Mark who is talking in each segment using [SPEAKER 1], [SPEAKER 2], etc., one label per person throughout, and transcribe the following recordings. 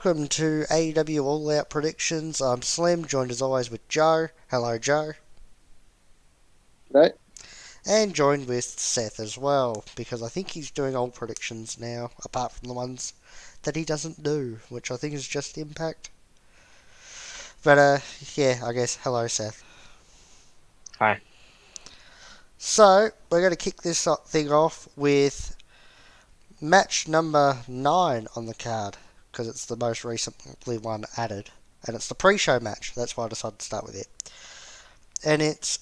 [SPEAKER 1] welcome to AEW All Out Predictions. I'm Slim, joined as always with Joe. Hello, Joe.
[SPEAKER 2] Right?
[SPEAKER 1] And joined with Seth as well, because I think he's doing all predictions now, apart from the ones that he doesn't do, which I think is just Impact. But, yeah, I guess hello, Seth.
[SPEAKER 3] Hi.
[SPEAKER 1] So, we're going to kick this thing off with match number 9 on the card, because it's the most recently one added. And it's the pre-show match, that's why I decided to start with it. And it's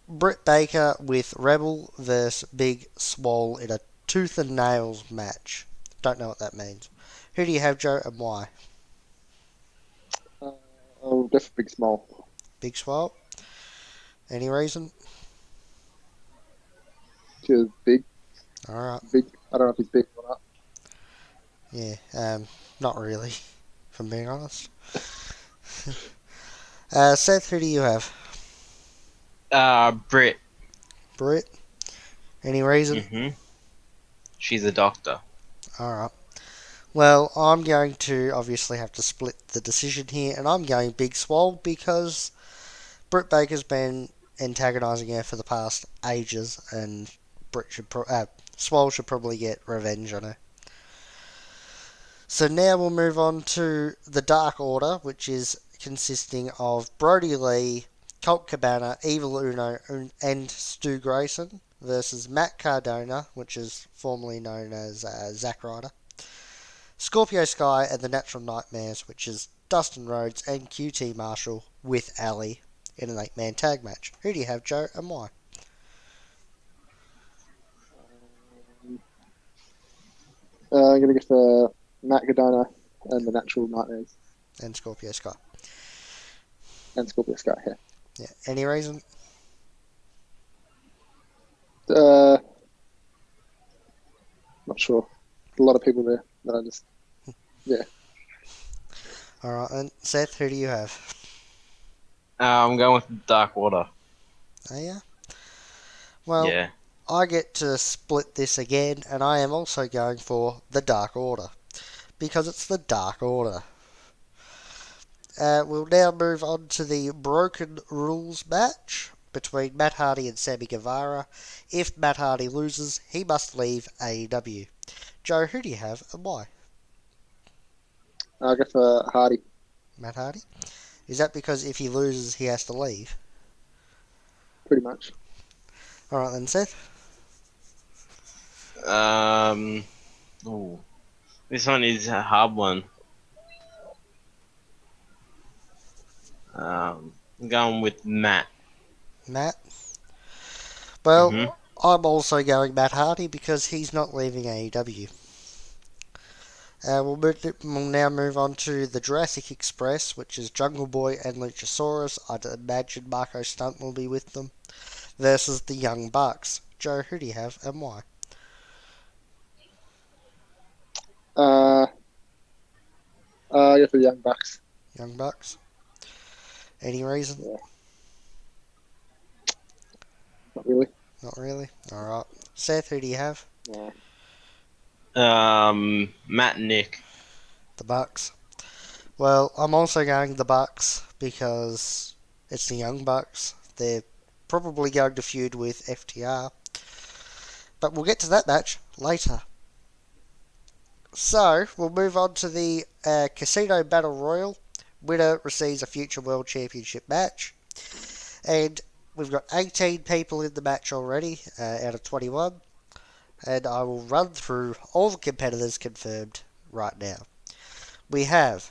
[SPEAKER 1] Britt Baker with Rebel versus Big Swole in a tooth and nails match. Don't know what that means. Who do you have, Joe, and why?
[SPEAKER 2] Uh, oh, just big small.
[SPEAKER 1] Big Swole? Any reason?
[SPEAKER 2] Just big,
[SPEAKER 1] Alright.
[SPEAKER 2] big. I don't know if he's big or not.
[SPEAKER 1] Yeah, not really, if I'm being honest. Seth, who do you have?
[SPEAKER 3] Britt.
[SPEAKER 1] Britt? Any reason?
[SPEAKER 3] She's a doctor.
[SPEAKER 1] Alright. Well, I'm going to obviously have to split the decision here, and I'm going Big Swole because Britt Baker's been antagonising her for the past ages, and Swole should probably get revenge on her. So now we'll move on to the Dark Order, which is consisting of Brody Lee, Colt Cabana, Evil Uno, and Stu Grayson versus Matt Cardona, which is formerly known as Zack Ryder, Scorpio Sky, and the Natural Nightmares, which is Dustin Rhodes and QT Marshall with Ali in an 8-man tag match. Who do you have, Joe, and why?
[SPEAKER 2] I'm gonna get the Matt Gadona and the Natural Nightmares
[SPEAKER 1] And Scorpio Sky.
[SPEAKER 2] and Scorpio Sky here.
[SPEAKER 1] Yeah. Any reason?
[SPEAKER 2] Uh, Not sure. A lot of people there that I just
[SPEAKER 1] Alright, and Seth, who do you have?
[SPEAKER 3] I'm going with Dark Water.
[SPEAKER 1] Oh, yeah? Well,
[SPEAKER 3] Yeah.
[SPEAKER 1] I get to split this again, and I am also going for the Dark Order. Because it's the Dark Order. We'll now move on to the Broken Rules match between Matt Hardy and Sammy Guevara. If Matt Hardy loses, he must leave AEW. Joe, who do you have and why?
[SPEAKER 2] I'll go for Hardy.
[SPEAKER 1] Matt Hardy? Is that because if he loses, he has to leave?
[SPEAKER 2] Pretty much.
[SPEAKER 1] Alright then, Seth.
[SPEAKER 3] Ooh. This one is a hard one. I'm going with Matt.
[SPEAKER 1] Matt? Well,
[SPEAKER 3] Mm-hmm.
[SPEAKER 1] I'm also going Matt Hardy because he's not leaving AEW. We'll now move on to the Jurassic Express, which is Jungle Boy and Luchasaurus. I'd imagine Marco Stunt will be with them. Versus the Young Bucks. Joe, who do you have and why?
[SPEAKER 2] Uh, I go for the Young Bucks.
[SPEAKER 1] Young Bucks? Any reason?
[SPEAKER 2] Yeah, not really.
[SPEAKER 1] Not really. Alright. Seth, who do you have?
[SPEAKER 2] Yeah.
[SPEAKER 3] Matt and Nick.
[SPEAKER 1] The Bucks. Well, I'm also going the Bucks because it's the Young Bucks. They're probably going to feud with FTR. But we'll get to that match later. So, we'll move on to the Casino Battle Royal. Winner receives a future World Championship match. And we've got 18 people in the match already out of 21. And I will run through all the competitors confirmed right now. We have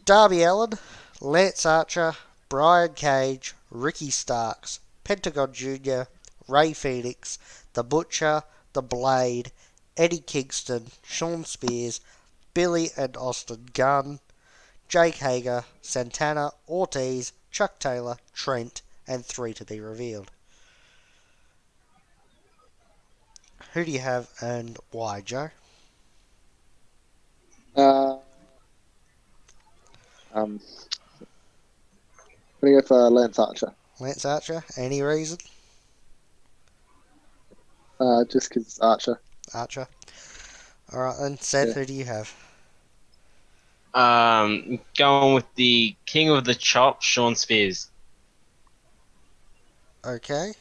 [SPEAKER 1] Darby Allin, Lance Archer, Brian Cage, Ricky Starks, Pentagon Jr., Ray Phoenix, The Butcher, The Blade, Eddie Kingston, Shawn Spears, Billy and Austin Gunn, Jake Hager, Santana, Ortiz, Chuck Taylor, Trent, and 3 to be revealed. Who do you have and why, Joe?
[SPEAKER 2] Uh, I'm gonna go for Lance Archer.
[SPEAKER 1] Lance Archer, any reason?
[SPEAKER 2] Just because Archer.
[SPEAKER 1] Archer. Alright then, Seth,
[SPEAKER 2] Yeah.
[SPEAKER 1] who do you have?
[SPEAKER 3] Going with the King of the Chop, Sean Spears.
[SPEAKER 1] Okay.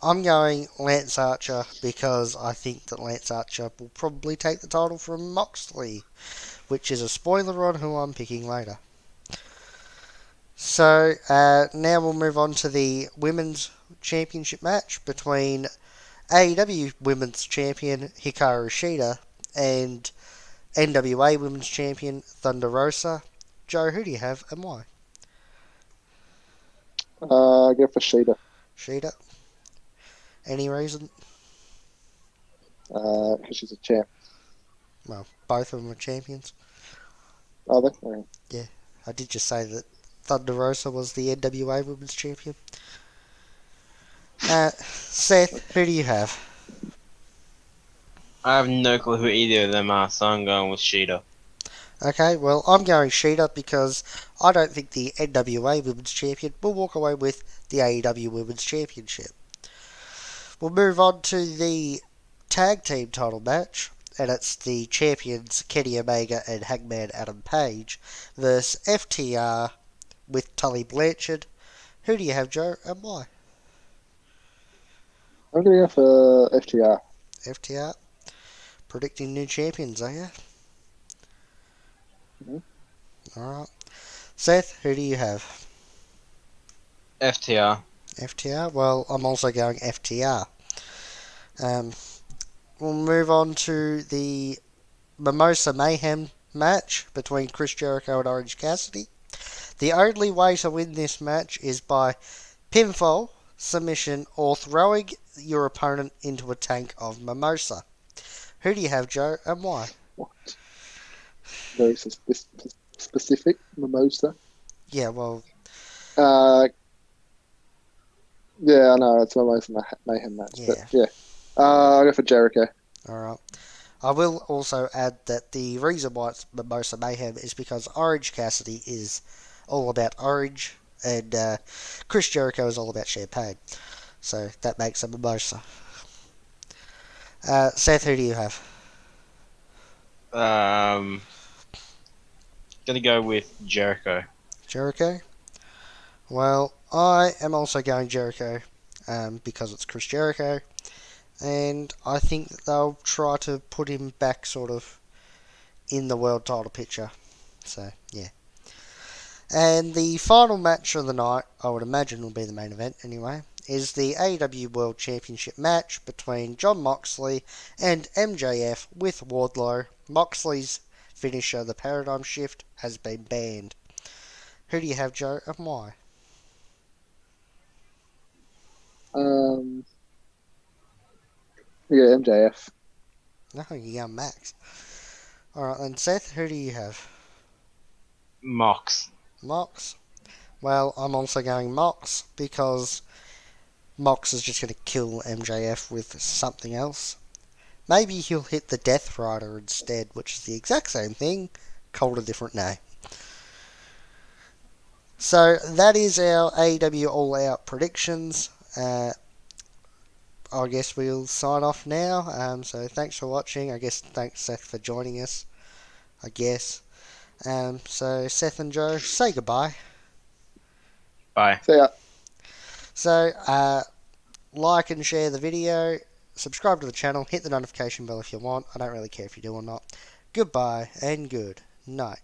[SPEAKER 1] I'm going Lance Archer because I think that Lance Archer will probably take the title from Moxley, which is a spoiler on who I'm picking later. So now we'll move on to the Women's Championship match between AEW Women's Champion Hikaru Shida and NWA Women's Champion Thunder Rosa. Joe, who do you have and why?
[SPEAKER 2] Go for Sheeta.
[SPEAKER 1] Shida. Any reason?
[SPEAKER 2] Because she's a champ.
[SPEAKER 1] Well, both of them are champions.
[SPEAKER 2] Are they? Okay.
[SPEAKER 1] Yeah, I did just say that Thunder Rosa was the NWA Women's Champion. Seth, who do you have?
[SPEAKER 3] I have no clue who either of them are, so I'm going with Sheeta.
[SPEAKER 1] Okay, well, I'm going Shida because I don't think the NWA Women's Champion will walk away with the AEW Women's Championship. We'll move on to the tag team title match, and it's the champions Kenny Omega and Hangman Adam Page versus FTR with Tully Blanchard. Who do you have, Joe, and why?
[SPEAKER 2] I'm going to go for FTR.
[SPEAKER 1] FTR? Predicting new champions, are you?
[SPEAKER 2] Mhm.
[SPEAKER 1] Alright. Seth, who do you have?
[SPEAKER 3] FTR.
[SPEAKER 1] FTR? Well, I'm also going FTR. We'll move on to the Mimosa Mayhem match between Chris Jericho and Orange Cassidy. The only way to win this match is by pinfall, submission, or throwing your opponent into a tank of mimosa. Who do you have, Joe, and why?
[SPEAKER 2] What? Very specific. Mimosa.
[SPEAKER 1] Yeah, well,
[SPEAKER 2] Yeah, I know. It's Mimosa Mayhem match.
[SPEAKER 1] Yeah.
[SPEAKER 2] But yeah. I'll go for Jericho.
[SPEAKER 1] alright. I will also add that the reason why it's Mimosa Mayhem is because Orange Cassidy is all about orange, and Chris Jericho is all about champagne. So that makes a mimosa. Seth, who do you have?
[SPEAKER 3] Gonna go with Jericho.
[SPEAKER 1] Jericho? Well, I am also going Jericho because it's Chris Jericho, and I think that they'll try to put him back sort of in the world title picture. So, yeah. And the final match of the night, I would imagine will be the main event anyway, is the AEW World Championship match between Jon Moxley and MJF with Wardlow. Moxley's finisher, the Paradigm Shift, has been banned. Who do you have, Joe, and why?
[SPEAKER 2] Yeah, MJF.
[SPEAKER 1] No, you're going Max. Alright then, Seth, who do you have?
[SPEAKER 3] Mox.
[SPEAKER 1] Mox? Well, I'm also going Mox because Mox is just going to kill MJF with something else. Maybe he'll hit the Death Rider instead, which is the exact same thing, called a different name. So that is our AEW All Out predictions. I guess we'll sign off now. So thanks for watching. I guess thanks Seth for joining us. I guess. So Seth and Joe, say goodbye.
[SPEAKER 3] Bye.
[SPEAKER 2] See ya.
[SPEAKER 1] So like and share the video. Subscribe to the channel. Hit the notification bell if you want. I don't really care if you do or not. Goodbye and good night.